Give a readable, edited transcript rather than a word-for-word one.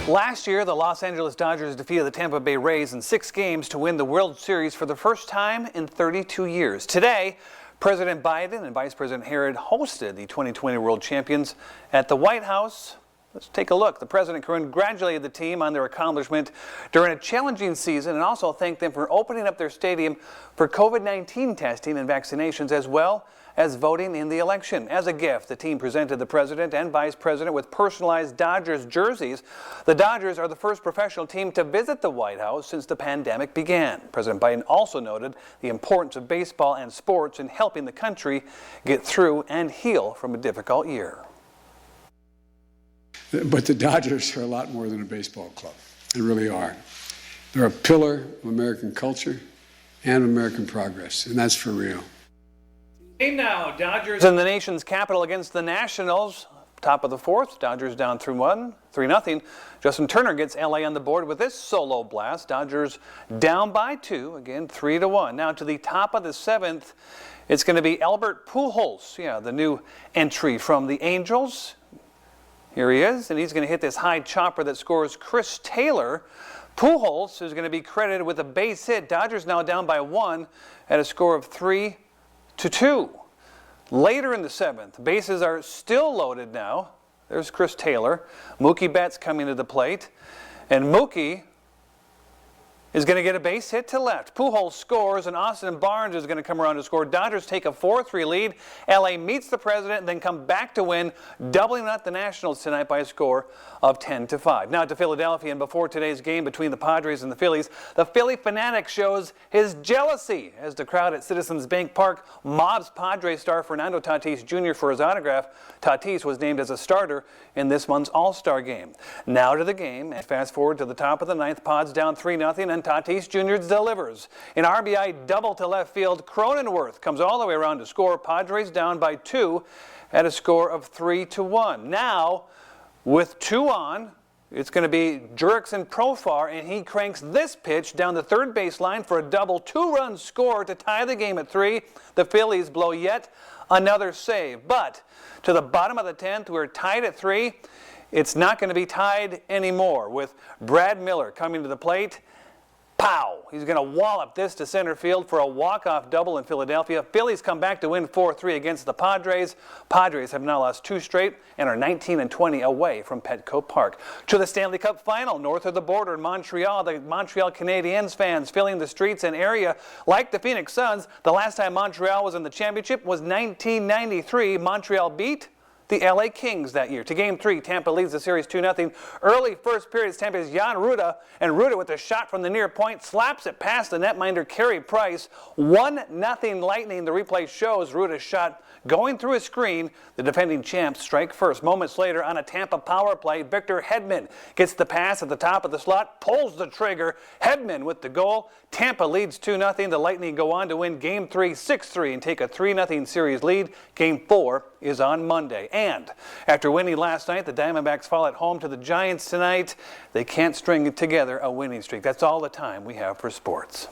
Last year, the Los Angeles Dodgers defeated the Tampa Bay Rays in 6 games to win the World Series for the first time in 32 years. Today, President Biden and Vice President Harris hosted the 2020 World Champions at the White House. Let's take a look. The president congratulated the team on their accomplishment during a challenging season and also thanked them for opening up their stadium for COVID-19 testing and vaccinations, as well as voting in the election. As a gift, the team presented the president and vice president with personalized Dodgers jerseys. The Dodgers are the first professional team to visit the White House since the pandemic began. President Biden also noted the importance of baseball and sports in helping the country get through and heal from a difficult year. But the Dodgers are a lot more than a baseball club. They really are. They're a pillar of American culture and American progress, and that's for real. Game now, Dodgers in the nation's capital against the Nationals. Top of the fourth, Dodgers down 3-0. Justin Turner gets LA on the board with this solo blast. Dodgers down by 2, again 3-1. Now to the top of the seventh, it's going to be Albert Pujols, the new entry from the Angels. Here he is, and he's going to hit this high chopper that scores Chris Taylor. Pujols is going to be credited with a base hit. Dodgers now down by 1 at a score of 3-2. Later in the seventh, bases are still loaded now. There's Chris Taylor. Mookie Betts coming to the plate, and Mookie is going to get a base hit to left. Pujols scores, and Austin Barnes is going to come around to score. Dodgers take a 4-3 lead. LA meets the president and then come back to win, doubling up the Nationals tonight by a score of 10-5. Now to Philadelphia, and before today's game between the Padres and the Phillies, the Philly fanatic shows his jealousy as the crowd at Citizens Bank Park mobs Padres star Fernando Tatis Jr. for his autograph. Tatis was named as a starter in this month's All-Star game. Now to the game, and fast forward to the top of the ninth, Pods down 3-0, and Tatis Jr. delivers. An RBI double to left field. Cronenworth comes all the way around to score. Padres down by 2 at a score of 3-1. Now, with 2 on, it's going to be Jurickson Profar, and he cranks this pitch down the third baseline for a double 2-run score to tie the game at 3. The Phillies blow yet another save. But to the bottom of the 10th, we're tied at 3. It's not going to be tied anymore with Brad Miller coming to the plate. Pow! He's going to wallop this to center field for a walk-off double in Philadelphia. Phillies come back to win 4-3 against the Padres. Padres have now lost 2 straight and are 19-20 away from Petco Park. To the Stanley Cup final, north of the border in Montreal, the Montreal Canadiens fans filling the streets and area like the Phoenix Suns. The last time Montreal was in the championship was 1993. Montreal beat the LA Kings that year. To game 3, Tampa leads the series 2-0. Early first period, it's Tampa's Jan Rutta, and Rutta with a shot from the near point slaps it past the netminder Carey Price. 1-0 Lightning. The replay shows Rutta's shot going through a screen. The defending champs strike first. Moments later, on a Tampa power play, Victor Hedman gets the pass at the top of the slot, pulls the trigger. Hedman with the goal. Tampa leads 2-0. The Lightning go on to win game 3 6-3 and take a 3-0 series lead. Game 4 is on Monday. And after winning last night, the Diamondbacks fall at home to the Giants tonight. They can't string together a winning streak. That's all the time we have for sports.